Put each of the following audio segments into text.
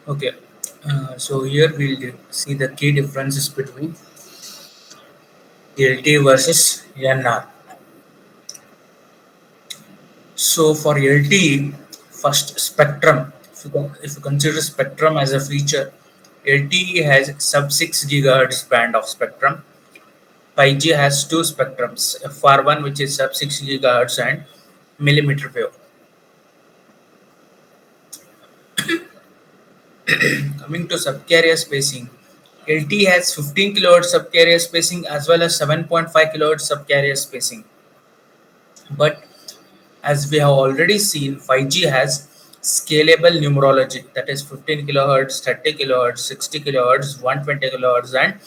Okay, so here we'll see the key differences between LTE versus NR. So for LTE, first spectrum. If you consider spectrum as a feature, LTE has sub 6 gigahertz band of spectrum. 5G has two spectrums, FR1 which is sub 6 gigahertz and millimeter wave. Coming to subcarrier spacing, LTE has 15 kilohertz subcarrier spacing as well as 7.5 kilohertz subcarrier spacing. But as we have already seen, 5G has scalable numerology, that is 15 kilohertz, 30 kilohertz, 60 kilohertz, 120 kilohertz, and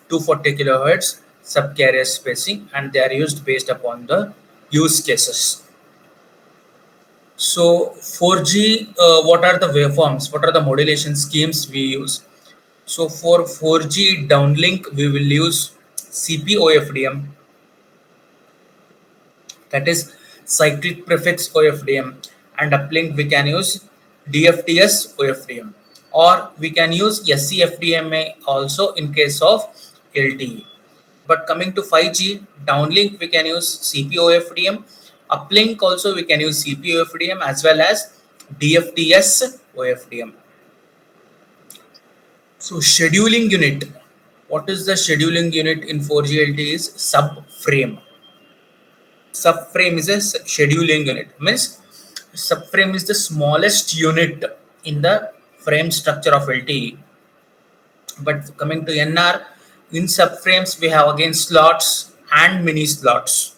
240 kilohertz subcarrier spacing, and they are used based upon the use cases. So 4G, what are the waveforms? What are the modulation schemes we use? So for 4G downlink, we will use CPOFDM, that is cyclic prefix OFDM, and uplink we can use DFTS OFDM, or we can use SCFDMA also in case of LTE. But coming to 5G downlink, we can use CPOFDM. Uplink also we can use CPOFDM as well as DFTS OFDM. So scheduling unit. What is the scheduling unit in 4G LTE is subframe. Subframe is a scheduling unit. Means subframe is the smallest unit in the frame structure of LTE. But coming to NR, in subframes we have again slots and mini slots.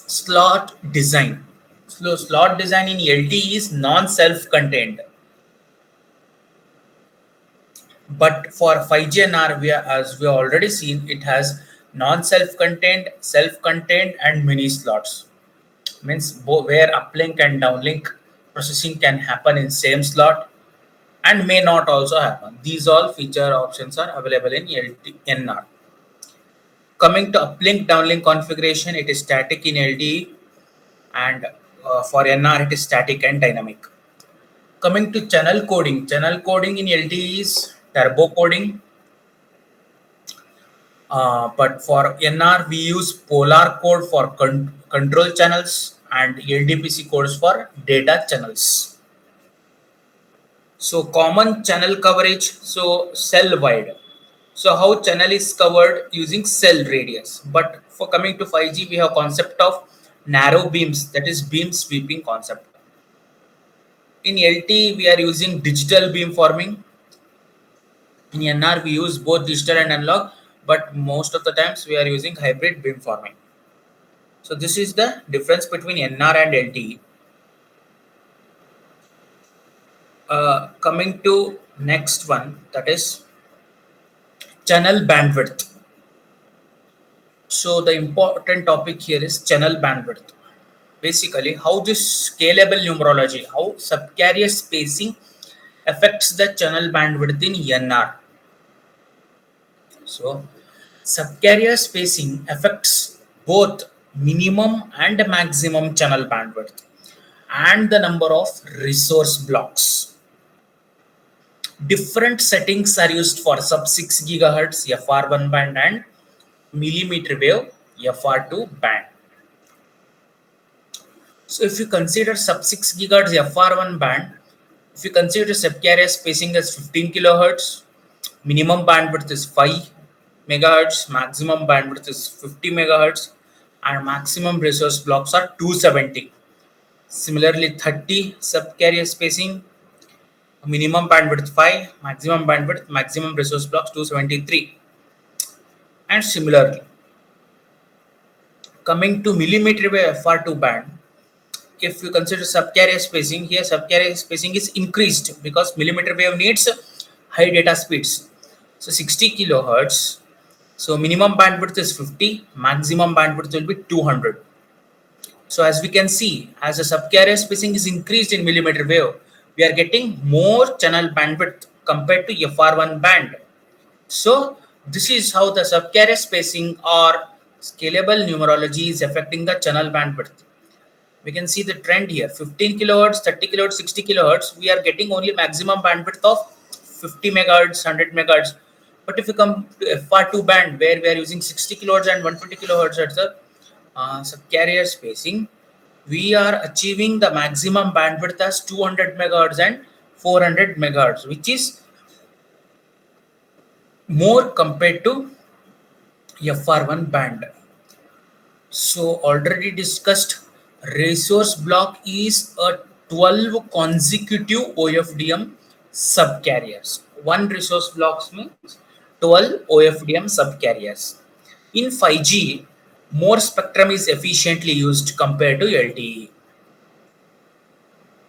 Slot design. So slot design in LTE is non-self-contained. But for 5G NR, as we have already seen, it has non-self-contained, self-contained, and mini slots. Means where uplink and downlink processing can happen in same slot and may not also happen. These all feature options are available in NR. Coming to uplink downlink configuration, it is static in LTE, and for NR it is static and dynamic. Coming to channel coding in LTE is turbo coding, but for NR we use polar code for control channels and LDPC codes for data channels. So common channel coverage, so cell wide. So how channel is covered using cell radius. But for coming to 5G, we have concept of narrow beams, that is beam sweeping concept. In LTE, we are using digital beamforming. In NR, we use both digital and analog, but most of the times we are using hybrid beamforming. So this is the difference between NR and LTE. Coming to next one, that is channel bandwidth. So the important topic here is channel bandwidth. Basically, how this scalable numerology, how subcarrier spacing affects the channel bandwidth in NR. So subcarrier spacing affects both minimum and maximum channel bandwidth and the number of resource blocks. Different settings are used for sub 6 gigahertz FR1 band and millimeter wave FR2 band. So if you consider sub 6 gigahertz FR1 band, if you consider subcarrier spacing as 15 kilohertz, minimum bandwidth is 5 megahertz, maximum bandwidth is 50 megahertz, and maximum resource blocks are 270. Similarly, 30 subcarrier spacing, minimum bandwidth 5, maximum resource blocks 273. And similarly, coming to millimeter wave FR2 band, if you consider subcarrier spacing, here subcarrier spacing is increased because millimeter wave needs high data speeds. So 60 kilohertz. So minimum bandwidth is 50, maximum bandwidth will be 200. So as we can see, as the subcarrier spacing is increased in millimeter wave, we are getting more channel bandwidth compared to FR1 band. So this is how the subcarrier spacing or scalable numerology is affecting the channel bandwidth. We can see the trend here: 15 kilohertz, 30 kilohertz, 60 kilohertz. We are getting only maximum bandwidth of 50 megahertz, 100 megahertz. But if you come to FR2 band, where we are using 60 kilohertz and 120 kilohertz at the subcarrier spacing, we are achieving the maximum bandwidth as 200 megahertz and 400 megahertz, which is more compared to FR1 band. So already discussed, resource block is a 12 consecutive OFDM subcarriers. One resource blocks means 12 OFDM subcarriers. In 5G, more spectrum is efficiently used compared to LTE.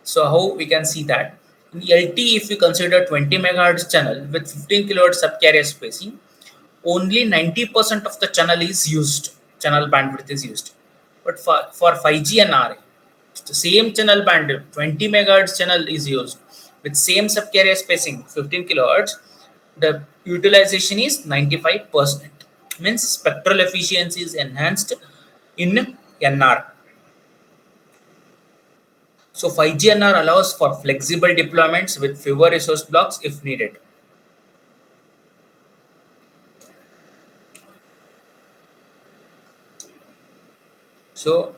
So how we can see that? In LTE, if you consider 20 megahertz channel with 15 kilohertz subcarrier spacing, only 90% of the channel is used. Channel bandwidth is used. But for 5G and RA, the same channel bandwidth, 20 megahertz channel is used with same subcarrier spacing, 15 kilohertz. The utilization is 95%. Means spectral efficiency is enhanced in NR. So 5G NR allows for flexible deployments with fewer resource blocks if needed. So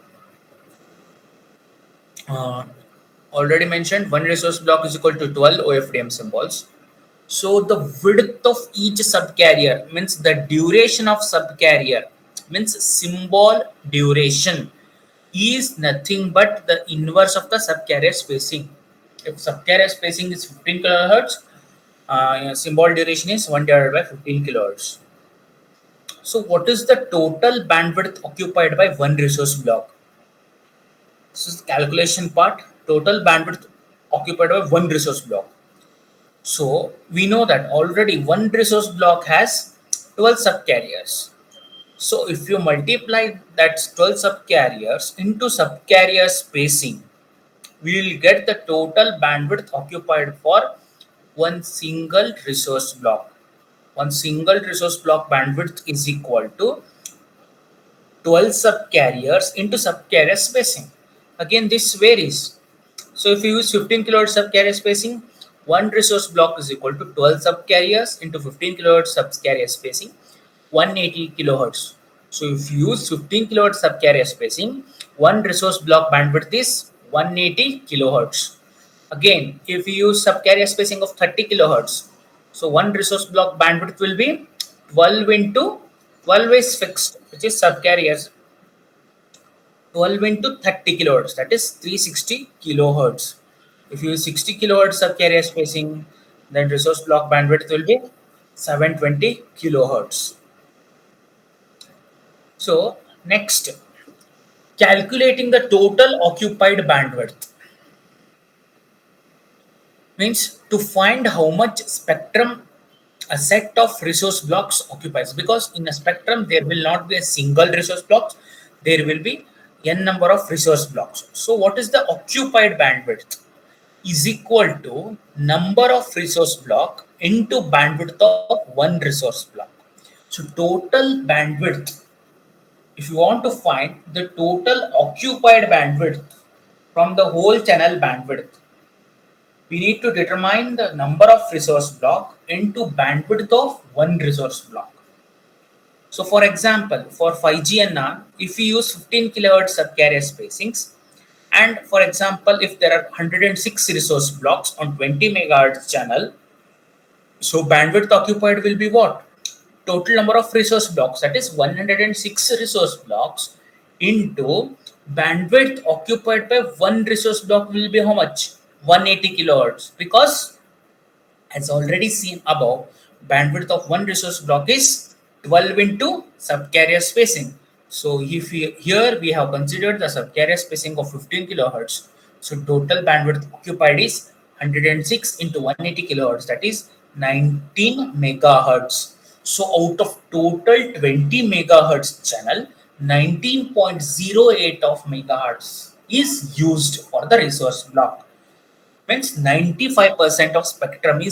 already mentioned, one resource block is equal to 12 OFDM symbols. So the width of each subcarrier means the duration of subcarrier means symbol duration is nothing but the inverse of the subcarrier spacing. If subcarrier spacing is 15 kilohertz, symbol duration is 1 divided by 15 kilohertz. So what is the total bandwidth occupied by one resource block? This is the calculation part. Total bandwidth occupied by one resource block. So we know that already one resource block has 12 subcarriers. So if you multiply that 12 subcarriers into subcarrier spacing, we will get the total bandwidth occupied for one single resource block. One single resource block bandwidth is equal to 12 subcarriers into subcarrier spacing. Again, this varies. So if you use 15 kilohertz subcarrier spacing, one resource block is equal to 12 subcarriers into 15 kilohertz subcarrier spacing, 180 kilohertz. So if you use 15 kilohertz subcarrier spacing, one resource block bandwidth is 180 kilohertz. Again, if you use subcarrier spacing of 30 kilohertz, so one resource block bandwidth will be 12 into 12 is fixed, which is subcarriers. 12 into 30 kilohertz, that is 360 kilohertz. If you use 60 kilohertz subcarrier spacing, then resource block bandwidth will be 720 kilohertz. So next, calculating the total occupied bandwidth means to find how much spectrum a set of resource blocks occupies, because in a spectrum there will not be a single resource block, there will be n number of resource blocks. So what is the occupied bandwidth is equal to number of resource block into bandwidth of one resource block. So total bandwidth, if you want to find the total occupied bandwidth from the whole channel bandwidth, we need to determine the number of resource block into bandwidth of one resource block. So for example, for 5G NR, if you use 15 kilohertz subcarrier spacings, and for example, if there are 106 resource blocks on 20 megahertz channel, so bandwidth occupied will be what? Total number of resource blocks, that is 106 resource blocks into bandwidth occupied by one resource block will be how much? 180 kilohertz, because as already seen above, bandwidth of one resource block is 12 into subcarrier spacing. So if here we have considered the subcarrier spacing of 15 kilohertz, so total bandwidth occupied is 106 into 180 kilohertz, that is 19 megahertz. So out of total 20 megahertz channel, 19.08 of megahertz is used for the resource block. Means 95% of spectrum is